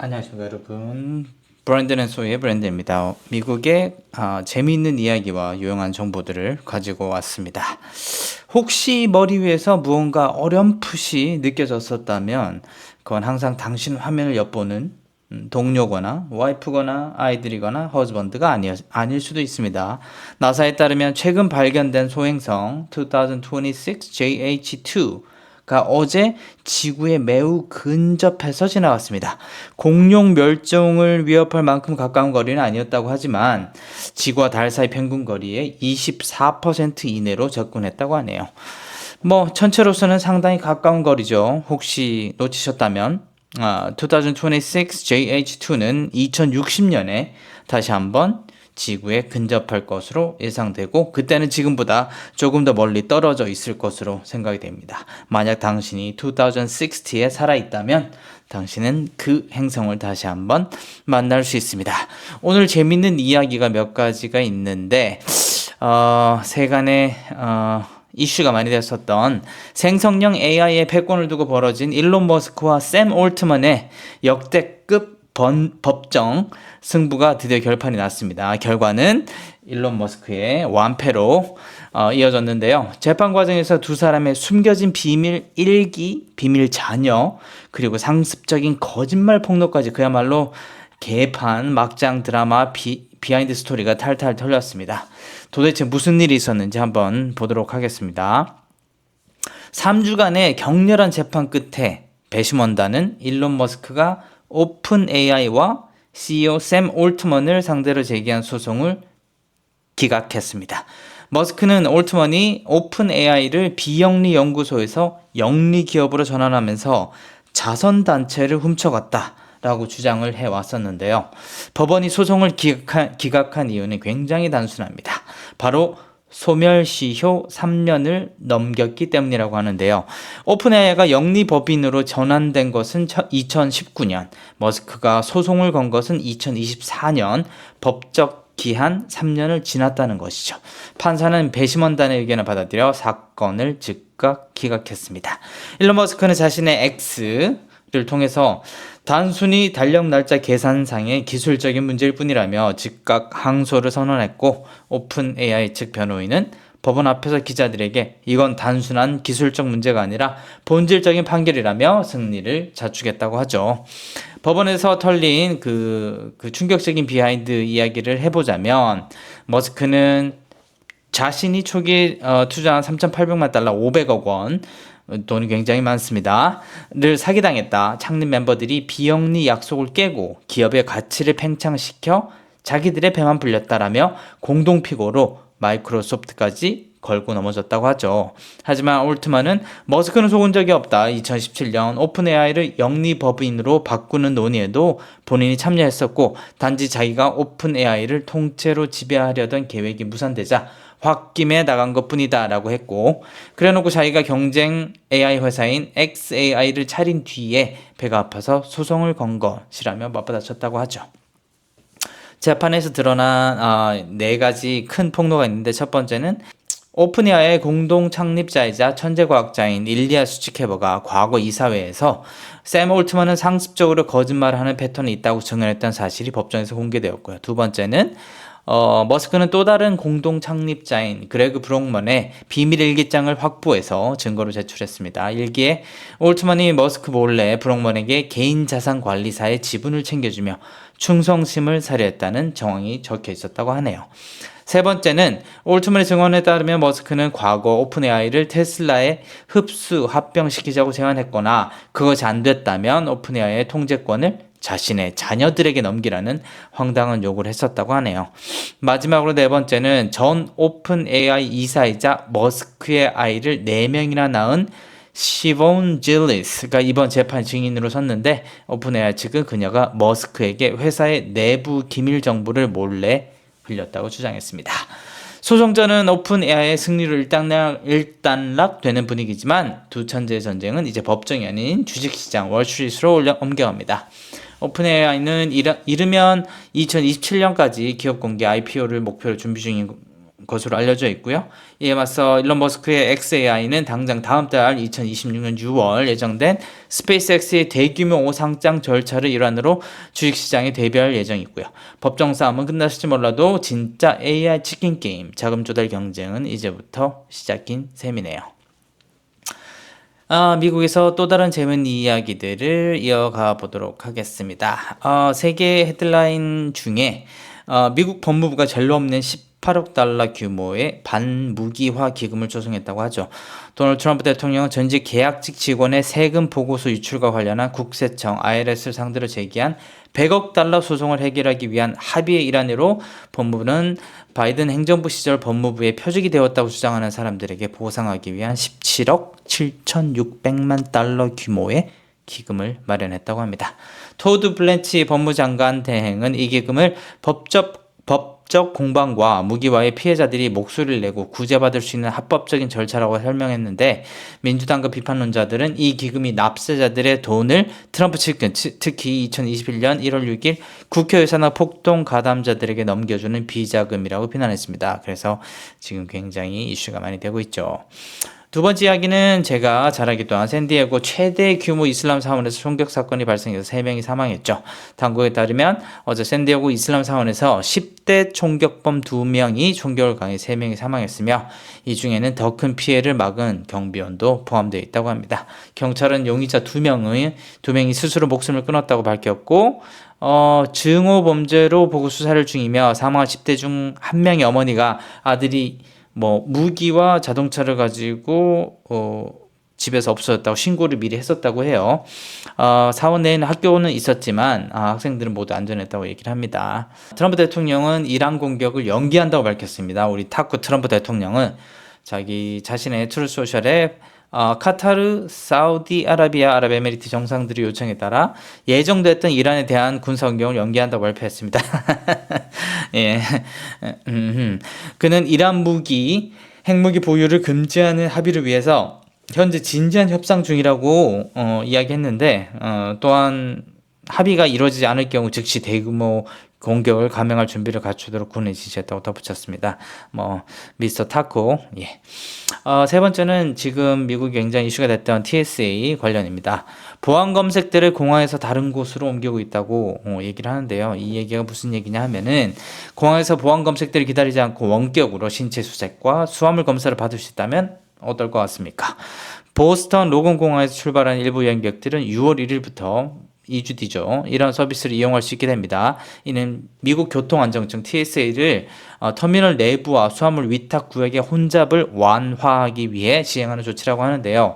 안녕하십니까 여러분. 브랜든 앤 소의 브랜드입니다. 미국의 재미있는 이야기와 유용한 정보들을 가지고 왔습니다. 혹시 머리 위에서 무언가 어렴풋이 느껴졌었다면 그건 항상 당신 화면을 엿보는 동료거나 와이프거나 아이들이거나 허즈번드가 아닐 수도 있습니다. 나사에 따르면 최근 발견된 소행성 2026 JH2가 어제 지구에 매우 근접해서 지나갔습니다. 공룡 멸종을 위협할 만큼 가까운 거리는 아니었다고 하지만 지구와 달 사이 평균 거리의 24% 이내로 접근했다고 하네요. 전체로서는 상당히 가까운 거리죠. 혹시 놓치셨다면 2026 JH2는 2060년에 다시 한번 지구에 근접할 것으로 예상되고 그때는 지금보다 조금 더 멀리 떨어져 있을 것으로 생각이 됩니다. 만약 당신이 2060에 살아있다면 당신은 그 행성을 다시 한번 만날 수 있습니다. 오늘 재밌는 이야기가 몇 가지가 있는데 세간의 이슈가 많이 됐었던 생성형 AI의 패권을 두고 벌어진 일론 머스크와 샘 올트먼의 역대급 법정 승부가 드디어 결판이 났습니다. 결과는 일론 머스크의 완패로 이어졌는데요. 재판 과정에서 두 사람의 숨겨진 비밀 일기, 비밀 자녀, 그리고 상습적인 거짓말 폭로까지 그야말로 개판, 막장 드라마, 비하인드 스토리가 탈탈 털렸습니다. 도대체 무슨 일이 있었는지 한번 보도록 하겠습니다. 3주간의 격렬한 재판 끝에 배심원단은 일론 머스크가 오픈 AI와 CEO 샘 올트먼을 상대로 제기한 소송을 기각했습니다. 머스크는 올트먼이 오픈 AI를 비영리 연구소에서 영리 기업으로 전환하면서 자선단체를 훔쳐갔다 라고 주장을 해왔었는데요. 법원이 소송을 기각한 이유는 굉장히 단순합니다. 바로 소멸시효 3년을 넘겼기 때문이라고 하는데요. 오픈AI가 영리법인으로 전환된 것은 2019년, 머스크가 소송을 건 것은 2024년, 법적 기한 3년을 지났다는 것이죠. 판사는 배심원단의 의견을 받아들여 사건을 즉각 기각했습니다. 일론 머스크는 자신의 X를 통해서 단순히 달력 날짜 계산상의 기술적인 문제일 뿐이라며 즉각 항소를 선언했고 오픈 AI 측 변호인은 법원 앞에서 기자들에게 이건 단순한 기술적 문제가 아니라 본질적인 판결이라며 승리를 자축했다고 하죠. 법원에서 털린 그 충격적인 비하인드 이야기를 해보자면 머스크는 자신이 초기 투자한 3,800만 달러 500억 원 돈이 굉장히 많습니다. 를 사기당했다. 창립 멤버들이 비영리 약속을 깨고 기업의 가치를 팽창시켜 자기들의 배만 불렸다라며 공동피고로 마이크로소프트까지 걸고 넘어졌다고 하죠. 하지만 올트만은 머스크는 속은 적이 없다. 2017년 오픈AI를 영리법인으로 바꾸는 논의에도 본인이 참여했었고 단지 자기가 오픈AI를 통째로 지배하려던 계획이 무산되자 홧김에 나간 것뿐이다 라고 했고 그래놓고 자기가 경쟁 AI 회사인 xAI를 차린 뒤에 배가 아파서 소송을 건 것이라며 맞받아쳤다고 하죠. 재판에서 드러난 4가지 큰 폭로가 있는데 첫 번째는 오픈AI의 공동 창립자이자 천재과학자인 일리아 수치케버가 과거 이사회에서 샘 올트먼은 상습적으로 거짓말하는 패턴이 있다고 증언했던 사실이 법정에서 공개되었고요. 두 번째는 머스크는 또 다른 공동 창립자인 그레그 브록먼의 비밀 일기장을 확보해서 증거로 제출했습니다. 일기에 올트먼이 머스크 몰래 브록먼에게 개인 자산 관리사의 지분을 챙겨주며 충성심을 사려했다는 정황이 적혀 있었다고 하네요. 세 번째는 올트먼의 증언에 따르면 머스크는 과거 오픈AI를 테슬라에 흡수 합병시키자고 제안했거나 그것이 안 됐다면 오픈AI의 통제권을 자신의 자녀들에게 넘기라는 황당한 요구를 했었다고 하네요. 마지막으로 네 번째는 전 오픈AI 이사이자 머스크의 아이를 4명이나 낳은 시본 질리스가 이번 재판 증인으로 섰는데 오픈AI 측은 그녀가 머스크에게 회사의 내부 기밀 정보를 몰래 흘렸다고 주장했습니다. 소송전은 오픈AI의 승리로 일단락되는 분위기지만 두 천재의 전쟁은 이제 법정이 아닌 주식시장 월스트리트로 옮겨갑니다. 오픈AI는 이르면 2027년까지 기업 공개 IPO를 목표로 준비 중인 것으로 알려져 있고요. 이에 맞서 일론 머스크의 xAI는 당장 다음 달 2026년 6월 예정된 스페이스X의 대규모 오상장 절차를 일환으로 주식시장에 데뷔할 예정이고요. 법정 싸움은 끝났을지 몰라도 진짜 AI 치킨 게임, 자금 조달 경쟁은 이제부터 시작인 셈이네요. 미국에서 또 다른 재밌는 이야기들을 이어가 보도록 하겠습니다. 세계 헤드라인 중에 미국 법무부가 젤로 없는 18억 달러 규모의 반무기화 기금을 조성했다고 하죠. 도널드 트럼프 대통령은 전직 계약직 직원의 세금 보고서 유출과 관련한 국세청 IRS를 상대로 제기한 100억 달러 소송을 해결하기 위한 합의의 일환으로 법무부는 바이든 행정부 시절 법무부의 표적이 되었다고 주장하는 사람들에게 보상하기 위한 17억 7,600만 달러 규모의 기금을 마련했다고 합니다. 토드 블랜치 법무장관 대행은 이 기금을 법적 공방과 무기화의 피해자들이 목소리를 내고 구제받을 수 있는 합법적인 절차라고 설명했는데, 민주당과 비판론자들은 이 기금이 납세자들의 돈을 트럼프 측근, 특히 2021년 1월 6일 국회 예산안 폭동 가담자들에게 넘겨주는 비자금이라고 비난했습니다. 그래서 지금 굉장히 이슈가 많이 되고 있죠. 두 번째 이야기는 제가 잘 알기도 한 샌디에고 최대 규모 이슬람 사원에서 총격 사건이 발생해서 3명이 사망했죠. 당국에 따르면 어제 샌디에고 이슬람 사원에서 10대 총격범 2명이 총격을 가해 3명이 사망했으며, 이 중에는 더 큰 피해를 막은 경비원도 포함되어 있다고 합니다. 경찰은 용의자 2명이 스스로 목숨을 끊었다고 밝혔고, 증오 범죄로 보고 수사를 중이며, 사망한 10대 중 1명의 어머니가 아들이 무기와 자동차를 가지고 집에서 없어졌다고 신고를 미리 했었다고 해요. 사원 내에는 학교는 있었지만 학생들은 모두 안전했다고 얘기를 합니다. 트럼프 대통령은 이란 공격을 연기한다고 밝혔습니다. 우리 타쿠 트럼프 대통령은 자기 자신의 트루소셜에 카타르, 사우디아라비아, 아랍에미리트 정상들의 요청에 따라 예정됐던 이란에 대한 군사 공격을 연기한다고 발표했습니다. 예. 그는 이란 핵무기 보유를 금지하는 합의를 위해서 현재 진지한 협상 중이라고 이야기했는데, 또한 합의가 이루어지지 않을 경우 즉시 대규모 공격을 감행할 준비를 갖추도록 군에 지시했다고 덧붙였습니다. 미스터 타코. 예. 세 번째는 지금 미국이 굉장히 이슈가 됐던 TSA 관련입니다. 보안 검색들을 공항에서 다른 곳으로 옮기고 있다고 얘기를 하는데요. 이 얘기가 무슨 얘기냐 하면은, 공항에서 보안 검색들을 기다리지 않고 원격으로 신체 수색과 수화물 검사를 받을 수 있다면 어떨 것 같습니까? 보스턴 로건 공항에서 출발한 일부 여행객들은 6월 1일부터 2주 뒤죠. 이런 서비스를 이용할 수 있게 됩니다. 이는 미국 교통안전청 TSA를 터미널 내부와 수화물 위탁 구역의 혼잡을 완화하기 위해 시행하는 조치라고 하는데요.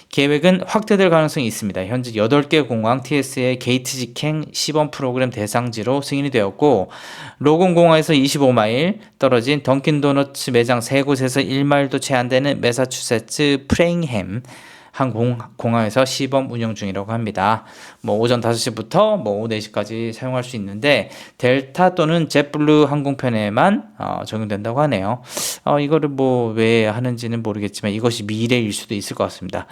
계획은 확대될 가능성이 있습니다. 현재 8개 공항 TSA 게이트 직행 시범 프로그램 대상지로 승인이 되었고, 로건 공항에서 25마일 떨어진 던킨 도너츠 매장 3곳에서 1마일도 채 안 되는 매사추세츠 프레잉햄 한 공항에서 시범 운영 중이라고 합니다. 오전 5시부터 오후 4시까지 사용할 수 있는데, 델타 또는 젯블루 항공편에만 적용된다고 하네요. 이거를 왜 하는지는 모르겠지만 이것이 미래일 수도 있을 것 같습니다.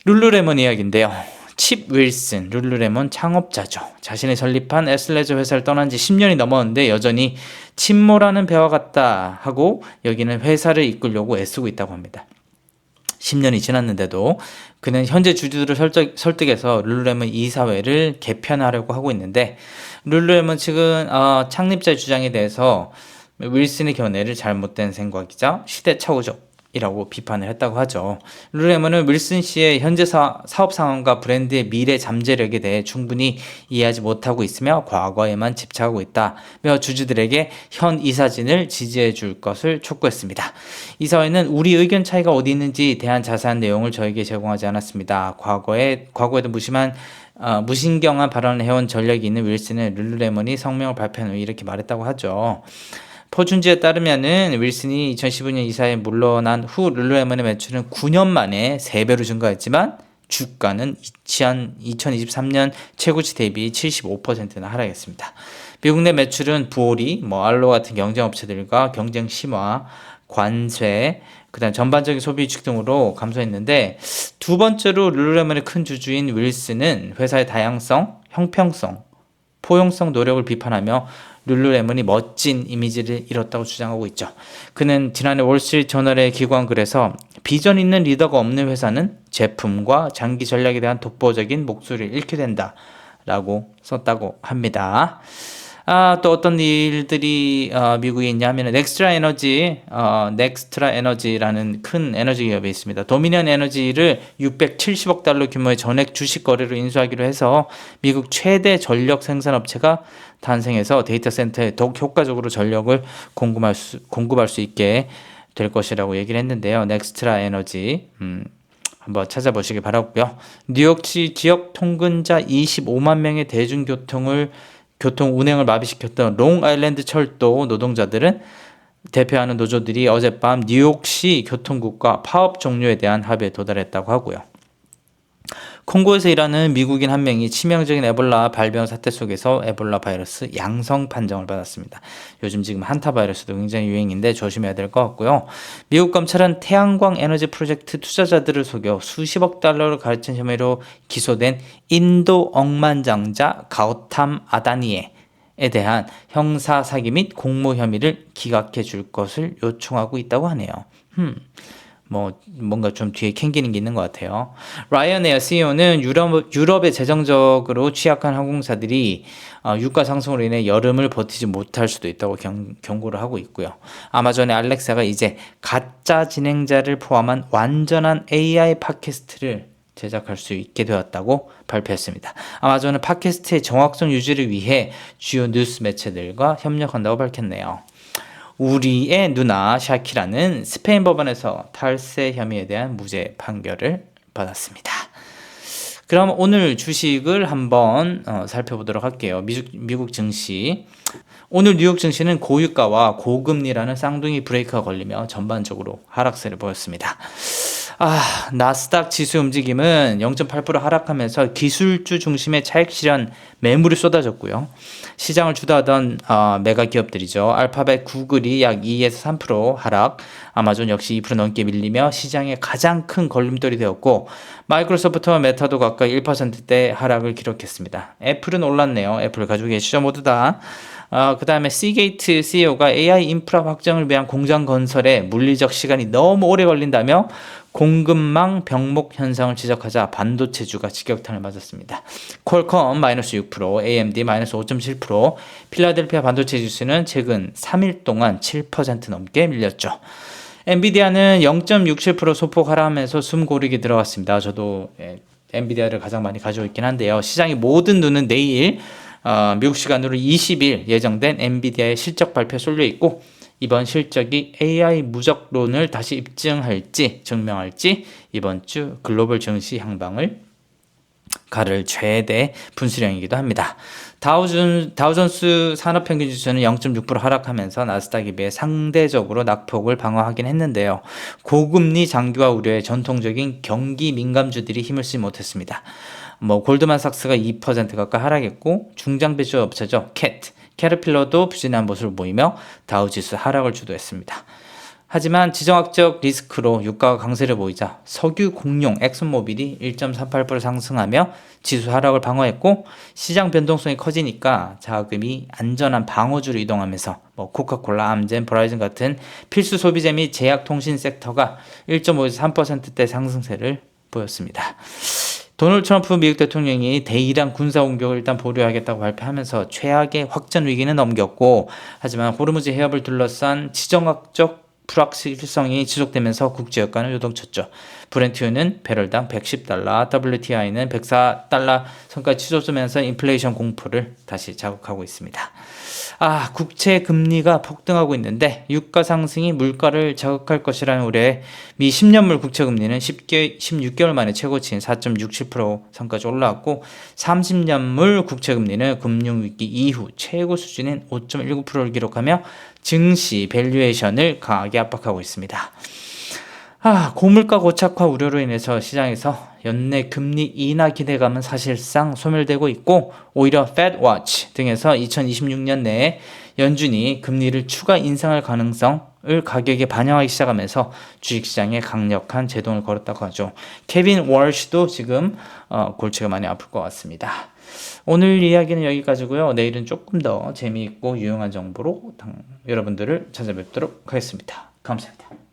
룰루레몬 이야기인데요. 칩 윌슨, 룰루레몬 창업자죠. 자신이 설립한 애슬레저 회사를 떠난 지 10년이 넘었는데 여전히 침몰하는 배와 같다 하고 여기는 회사를 이끌려고 애쓰고 있다고 합니다. 10년이 지났는데도 그는 현재 주주들을 설득해서 룰루레몬 이사회를 개편하려고 하고 있는데, 룰루레몬 측은 창립자의 주장에 대해서 윌슨의 견해를 잘못된 생각이자 시대착오적이라고 비판을 했다고 하죠. 룰루레몬은 윌슨 씨의 현재 사업 상황과 브랜드의 미래 잠재력에 대해 충분히 이해하지 못하고 있으며 과거에만 집착하고 있다며 주주들에게 현 이사진을 지지해 줄 것을 촉구했습니다. 이사회는 우리 의견 차이가 어디 있는지 대한 자세한 내용을 저에게 제공하지 않았습니다. 과거에도 무신경한 발언을 해온 전력이 있는 윌슨은 룰루레몬이 성명을 발표한 후 이렇게 말했다고 하죠. 포춘지에 따르면은 윌슨이 2015년 이사에 물러난 후 룰루레몬의 매출은 9년 만에 3배로 증가했지만 주가는 2023년 최고치 대비 75%나 하락했습니다. 미국 내 매출은 부오리, 알로 같은 경쟁업체들과 경쟁 심화, 관세, 그다음 전반적인 소비 위축 등으로 감소했는데, 두 번째로 룰루레몬의 큰 주주인 윌슨은 회사의 다양성, 형평성, 포용성 노력을 비판하며 룰루레몬이 멋진 이미지를 잃었다고 주장하고 있죠. 그는 지난해 월스트리트 저널에 기고한 글에서 비전 있는 리더가 없는 회사는 제품과 장기 전략에 대한 독보적인 목소리를 잃게 된다 라고 썼다고 합니다. 또 어떤 일들이 미국에 있냐 하면 넥스트라 에너지라는 큰 에너지 기업이 있습니다. 도미니언 에너지를 670억 달러 규모의 전액 주식 거래로 인수하기로 해서 미국 최대 전력 생산업체가 탄생해서 데이터 센터에 더욱 효과적으로 전력을 공급할 수 있게 될 것이라고 얘기를 했는데요. 넥스트라 에너지 한번 찾아보시기 바라고요. 뉴욕시 지역 통근자 25만 명의 교통 운행을 마비시켰던 롱아일랜드 철도 노동자들은 대표하는 노조들이 어젯밤 뉴욕시 교통국과 파업 종료에 대한 합의에 도달했다고 하고요. 콩고에서 일하는 미국인 한 명이 치명적인 에볼라 발병 사태 속에서 에볼라 바이러스 양성 판정을 받았습니다. 요즘 지금 한타 바이러스도 굉장히 유행인데 조심해야 될 것 같고요. 미국 검찰은 태양광 에너지 프로젝트 투자자들을 속여 수십억 달러를 가르친 혐의로 기소된 인도 억만장자 가우탐 아다니에 대한 형사 사기 및 공모 혐의를 기각해 줄 것을 요청하고 있다고 하네요. 뭔가 좀 뒤에 캥기는 게 있는 것 같아요. 라이언에어 CEO는 유럽의 재정적으로 취약한 항공사들이 유가 상승으로 인해 여름을 버티지 못할 수도 있다고 경고를 하고 있고요. 아마존의 알렉사가 이제 가짜 진행자를 포함한 완전한 AI 팟캐스트를 제작할 수 있게 되었다고 발표했습니다. 아마존은 팟캐스트의 정확성 유지를 위해 주요 뉴스 매체들과 협력한다고 밝혔네요. 우리의 누나 샤키라는 스페인 법원에서 탈세 혐의에 대한 무죄 판결을 받았습니다. 그럼 오늘 주식을 한번 살펴보도록 할게요. 미국 증시. 오늘 뉴욕 증시는 고유가와 고금리라는 쌍둥이 브레이크가 걸리며 전반적으로 하락세를 보였습니다. 나스닥 지수 움직임은 0.8% 하락하면서 기술주 중심의 차익 실현 매물이 쏟아졌고요. 시장을 주도하던 메가 기업들이죠. 알파벳, 구글이 약 2에서 3% 하락, 아마존 역시 2% 넘게 밀리며 시장의 가장 큰 걸림돌이 되었고, 마이크로소프트와 메타도 가까이 1%대 하락을 기록했습니다. 애플은 올랐네요. 애플 가지고 계시죠 모두 다. 그 다음에 시게이트 CEO가 AI 인프라 확장을 위한 공장 건설에 물리적 시간이 너무 오래 걸린다며 공급망 병목 현상을 지적하자 반도체주가 직격탄을 맞았습니다. 퀄컴 마이너스 6%, AMD 마이너스 5.7%, 필라델피아 반도체 지수는 최근 3일 동안 7% 넘게 밀렸죠. 엔비디아는 0.67% 소폭 하락하면서 숨 고르게 들어갔습니다. 저도 엔비디아를 가장 많이 가지고 있긴 한데요. 시장의 모든 눈은 내일 미국 시간으로 20일 예정된 엔비디아의 실적 발표에 쏠려 있고, 이번 실적이 AI 무적론을 다시 증명할지 이번 주 글로벌 증시 향방을 가를 최대 분수령이기도 합니다. 다우존스 산업평균지수는 0.6% 하락하면서 나스닥에 비해 상대적으로 낙폭을 방어하긴 했는데요. 고금리 장기화 우려에 전통적인 경기 민감주들이 힘을 쓰지 못했습니다. 골드만삭스가 2% 가까이 하락했고, 중장비주 업체죠. 캐터필러도 부진한 모습을 보이며 다우지수 하락을 주도했습니다. 하지만 지정학적 리스크로 유가가 강세를 보이자 석유 공룡 엑슨모빌이 1.38% 상승하며 지수 하락을 방어했고, 시장 변동성이 커지니까 자금이 안전한 방어주로 이동하면서 코카콜라, 암젠, 버라이즌 같은 필수 소비재 및 제약통신 섹터가 1.5에서 3%대 상승세를 보였습니다. 도널드 트럼프 미국 대통령이 대이란 군사 공격을 일단 보류하겠다고 발표하면서 최악의 확전 위기는 넘겼고, 하지만 호르무즈 해협을 둘러싼 지정학적 불확실성이 지속되면서 국제유가는 요동쳤죠. 브렌트유는 배럴당 110달러, WTI는 104달러 선까지 치솟으면서 인플레이션 공포를 다시 자극하고 있습니다. 국채 금리가 폭등하고 있는데 유가 상승이 물가를 자극할 것이라는 우려에 미 10년물 국채 금리는 16개월 만에 최고치인 4.67% 선까지 올라왔고, 30년물 국채 금리는 금융위기 이후 최고 수준인 5.19%를 기록하며 증시 밸류에이션을 강하게 압박하고 있습니다. 고물가 고착화 우려로 인해서 시장에서 연내 금리 인하 기대감은 사실상 소멸되고 있고, 오히려 FedWatch 등에서 2026년 내에 연준이 금리를 추가 인상할 가능성을 가격에 반영하기 시작하면서 주식시장에 강력한 제동을 걸었다고 하죠. 케빈 월시도 지금 골치가 많이 아플 것 같습니다. 오늘 이야기는 여기까지고요. 내일은 조금 더 재미있고 유용한 정보로 여러분들을 찾아뵙도록 하겠습니다. 감사합니다.